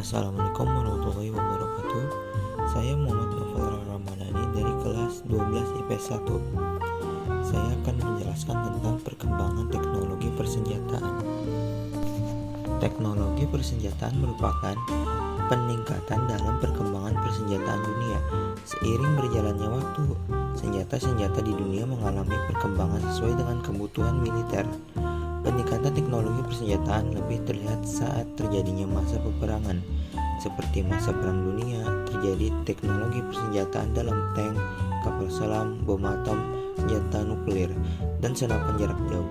Assalamualaikum warahmatullahi wabarakatuh. Saya Muhammad Novel Ramadhani dari kelas 12 IPS 1. Saya akan menjelaskan tentang perkembangan teknologi persenjataan. Teknologi persenjataan merupakan peningkatan dalam perkembangan persenjataan dunia. Seiring berjalannya waktu, senjata-senjata di dunia mengalami perkembangan sesuai dengan kebutuhan militer. Peningkatan teknologi persenjataan lebih terlihat saat terjadinya masa peperangan. Seperti masa Perang Dunia, terjadi teknologi persenjataan dalam tank, kapal selam, bom atom, senjata nuklir, dan senapan jarak jauh.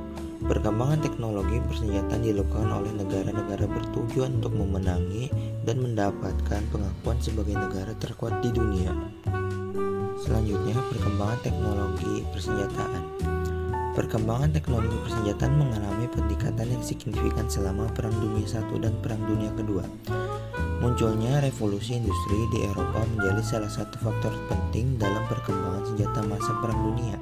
Perkembangan teknologi persenjataan dilakukan oleh negara-negara bertujuan untuk memenangi dan mendapatkan pengakuan sebagai negara terkuat di dunia. Selanjutnya, perkembangan teknologi persenjataan. Perkembangan teknologi persenjataan mengalami peningkatan yang signifikan selama Perang Dunia I dan Perang Dunia II. Munculnya revolusi industri di Eropa menjadi salah satu faktor penting dalam perkembangan senjata masa Perang Dunia.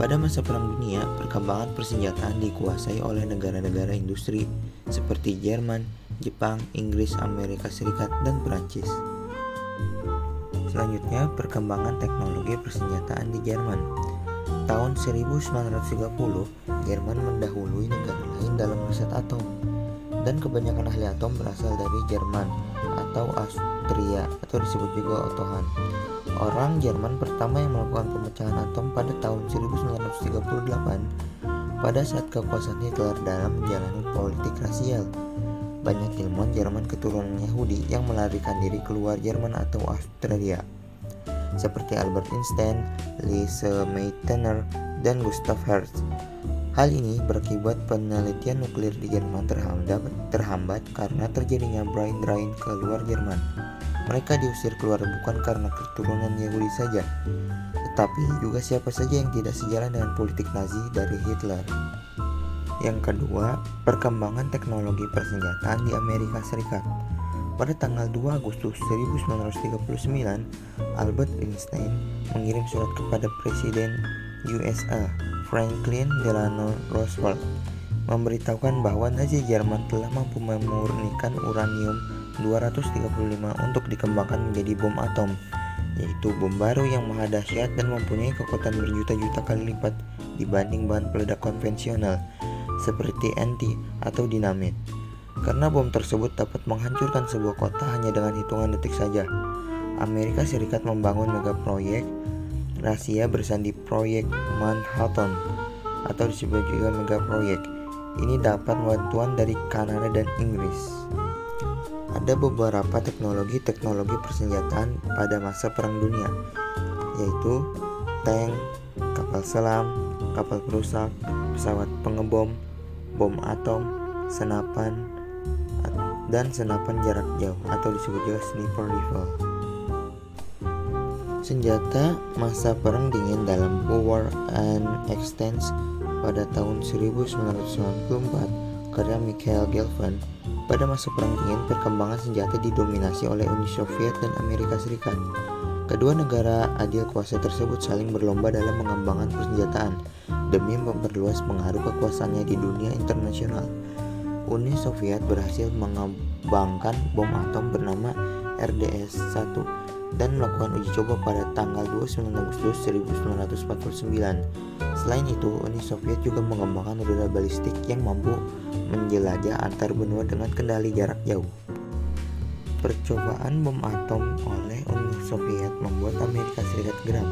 Pada masa Perang Dunia, perkembangan persenjataan dikuasai oleh negara-negara industri seperti Jerman, Jepang, Inggris, Amerika Serikat, dan Perancis. Selanjutnya, perkembangan teknologi persenjataan di Jerman. Tahun 1930, Jerman mendahului negara lain dalam riset atom, dan kebanyakan ahli atom berasal dari Jerman atau Austria atau disebut juga Ottohan. Orang Jerman pertama yang melakukan pemecahan atom pada tahun 1938 pada saat kekuasaan Hitler dalam menjalani politik rasial. Banyak ilmuwan Jerman keturunan Yahudi yang melarikan diri keluar Jerman atau Australia, seperti Albert Einstein, Lise Meitner, dan Gustav Hertz. Hal ini berakibat penelitian nuklir di Jerman terhambat karena terjadinya brain drain ke luar Jerman. Mereka diusir keluar bukan karena keturunan Yahudi saja, tetapi juga siapa saja yang tidak sejalan dengan politik Nazi dari Hitler. Yang kedua, perkembangan teknologi persenjataan di Amerika Serikat. Pada tanggal 2 Agustus 1939, Albert Einstein mengirim surat kepada Presiden USA Franklin Delano Roosevelt memberitahukan bahwa Nazi Jerman telah mampu memurnikan uranium 235 untuk dikembangkan menjadi bom atom, yaitu bom baru yang maha dahsyat dan mempunyai kekuatan berjuta-juta kali lipat dibanding bahan peledak konvensional seperti TNT atau dinamit. Karena bom tersebut dapat menghancurkan sebuah kota hanya dengan hitungan detik saja, Amerika Serikat membangun mega proyek rahasia bersandi proyek Manhattan atau disebut juga mega proyek. Ini dapat bantuan dari Kanada dan Inggris. Ada beberapa teknologi persenjataan pada masa Perang Dunia, yaitu tank, kapal selam, kapal perusak, pesawat pengebom, bom atom, senapan, dan senapan jarak jauh atau disebut juga sniper rifle. Senjata masa Perang Dingin dalam War and Extents pada tahun 1994 karya Mikhail Galvan. Pada masa Perang Dingin, perkembangan senjata didominasi oleh Uni Soviet dan Amerika Serikat. Kedua negara adil kuasa tersebut saling berlomba dalam mengembangkan persenjataan demi memperluas pengaruh kekuasaannya di dunia internasional. Uni Soviet berhasil mengembangkan bom atom bernama RDS-1 dan melakukan uji coba pada tanggal 29 Agustus 1949. Selain itu, Uni Soviet juga mengembangkan rudal balistik yang mampu menjelajah antar benua dengan kendali jarak jauh. Percobaan bom atom oleh Uni Soviet membuat Amerika Serikat geram.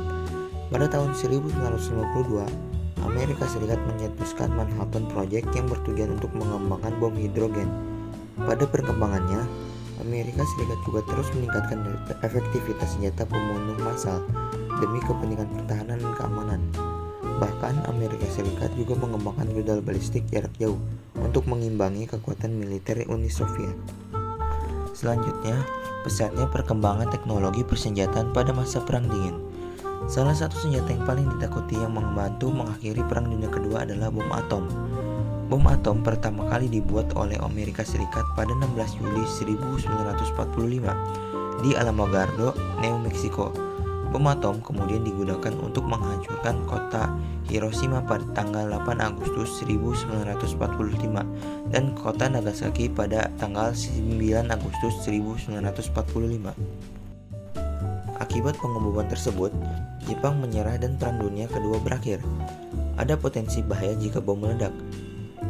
Pada tahun 1952, Amerika Serikat mencetuskan Manhattan Project yang bertujuan untuk mengembangkan bom hidrogen. Pada perkembangannya, Amerika Serikat juga terus meningkatkan efektivitas senjata pembunuh massal demi kepentingan pertahanan dan keamanan. Bahkan Amerika Serikat juga mengembangkan rudal balistik jarak jauh untuk mengimbangi kekuatan militer Uni Soviet. Selanjutnya, pesatnya perkembangan teknologi persenjataan pada masa Perang Dingin. Salah satu senjata yang paling ditakuti yang membantu mengakhiri Perang Dunia Kedua adalah bom atom. Bom atom pertama kali dibuat oleh Amerika Serikat pada 16 Juli 1945 di Alamogordo, New Mexico. Bom atom kemudian digunakan untuk menghancurkan kota Hiroshima pada tanggal 8 Agustus 1945 dan kota Nagasaki pada tanggal 9 Agustus 1945. Akibat pengeboman tersebut, Jepang menyerah dan Perang Dunia Kedua berakhir. Ada potensi bahaya jika bom meledak.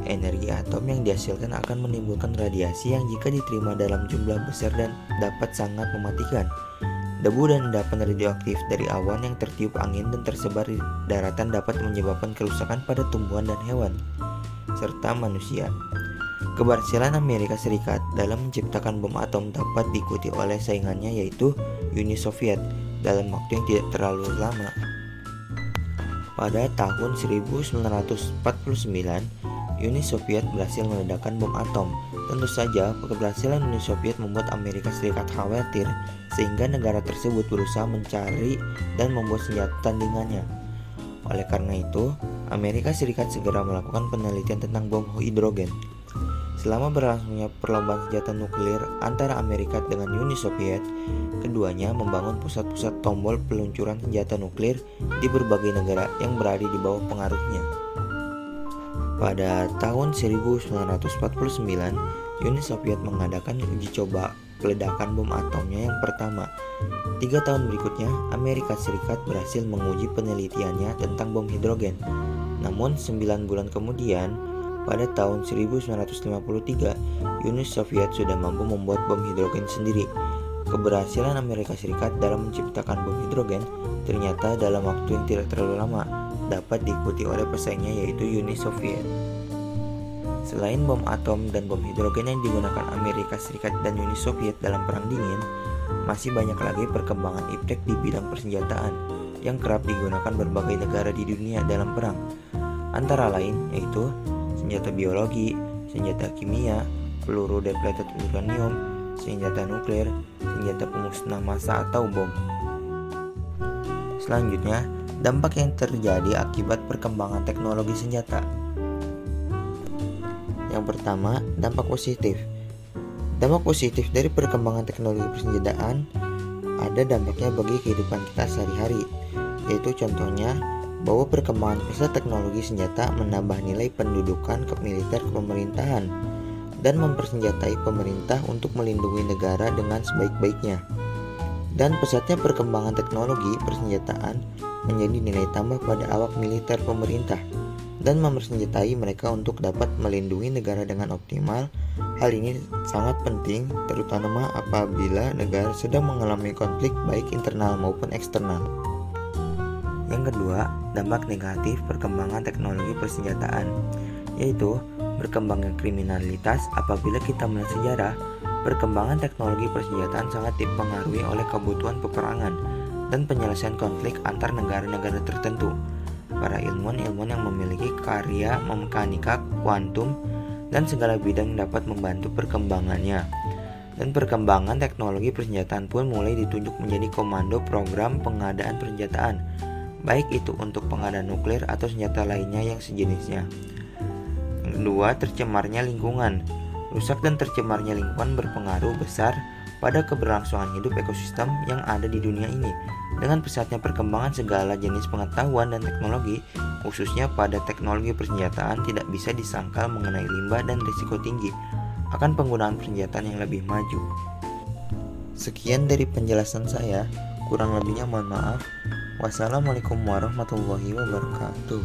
Energi atom yang dihasilkan akan menimbulkan radiasi yang jika diterima dalam jumlah besar dan dapat sangat mematikan. Debu dan endapan radioaktif dari awan yang tertiup angin dan tersebar di daratan dapat menyebabkan kerusakan pada tumbuhan dan hewan, serta manusia. Keberhasilan Amerika Serikat dalam menciptakan bom atom dapat diikuti oleh saingannya yaitu Uni Soviet dalam waktu yang tidak terlalu lama. Pada tahun 1949, Uni Soviet berhasil meledakkan bom atom. Tentu saja, keberhasilan Uni Soviet membuat Amerika Serikat khawatir, sehingga negara tersebut berusaha mencari dan membuat senjata tandingannya. Oleh karena itu, Amerika Serikat segera melakukan penelitian tentang bom hidrogen. Selama berlangsungnya perlombaan senjata nuklir antara Amerika dengan Uni Soviet, keduanya membangun pusat-pusat tombol peluncuran senjata nuklir di berbagai negara yang berada di bawah pengaruhnya. Pada tahun 1949, Uni Soviet mengadakan uji coba peledakan bom atomnya yang pertama. 3 tahun berikutnya, Amerika Serikat berhasil menguji penelitiannya tentang bom hidrogen. Namun 9 bulan kemudian, pada tahun 1953, Uni Soviet sudah mampu membuat bom hidrogen sendiri. Keberhasilan Amerika Serikat dalam menciptakan bom hidrogen ternyata dalam waktu yang tidak terlalu lama dapat diikuti oleh pesaingnya yaitu Uni Soviet. Selain bom atom dan bom hidrogen yang digunakan Amerika Serikat dan Uni Soviet dalam Perang Dingin, masih banyak lagi perkembangan iptek di bidang persenjataan yang kerap digunakan berbagai negara di dunia dalam perang. Antara lain yaitu senjata biologi, senjata kimia, peluru depleted uranium, senjata nuklir, senjata pemusnah massa atau bom. Selanjutnya, dampak yang terjadi akibat perkembangan teknologi senjata. Yang pertama, dampak positif. Dampak positif dari perkembangan teknologi persenjataan ada dampaknya bagi kehidupan kita sehari-hari, yaitu contohnya bahwa perkembangan pesat teknologi senjata menambah nilai pendudukan ke militer pemerintahan dan mempersenjatai pemerintah untuk melindungi negara dengan sebaik-baiknya. Dan pesatnya perkembangan teknologi persenjataan menjadi nilai tambah pada awak militer pemerintah dan mempersenjatai mereka untuk dapat melindungi negara dengan optimal. Hal ini sangat penting terutama apabila negara sedang mengalami konflik baik internal maupun eksternal. Yang kedua, dampak negatif perkembangan teknologi persenjataan, yaitu berkembangnya kriminalitas. Apabila kita melihat sejarah, perkembangan teknologi persenjataan sangat dipengaruhi oleh kebutuhan peperangan dan penyelesaian konflik antar negara-negara tertentu. Para ilmuwan-ilmuwan yang memiliki karya mekanika, kuantum, dan segala bidang dapat membantu perkembangannya. Dan perkembangan teknologi persenjataan pun mulai ditunjuk menjadi komando program pengadaan persenjataan, baik itu untuk pengadaan nuklir atau senjata lainnya yang sejenisnya. Yang kedua, tercemarnya lingkungan. Rusak dan tercemarnya lingkungan berpengaruh besar pada keberlangsungan hidup ekosistem yang ada di dunia ini. Dengan pesatnya perkembangan segala jenis pengetahuan dan teknologi, khususnya pada teknologi persenjataan, tidak bisa disangkal mengenai limbah dan risiko tinggi akan penggunaan persenjataan yang lebih maju. Sekian dari penjelasan saya, kurang lebihnya mohon maaf. Wassalamualaikum warahmatullahi wabarakatuh.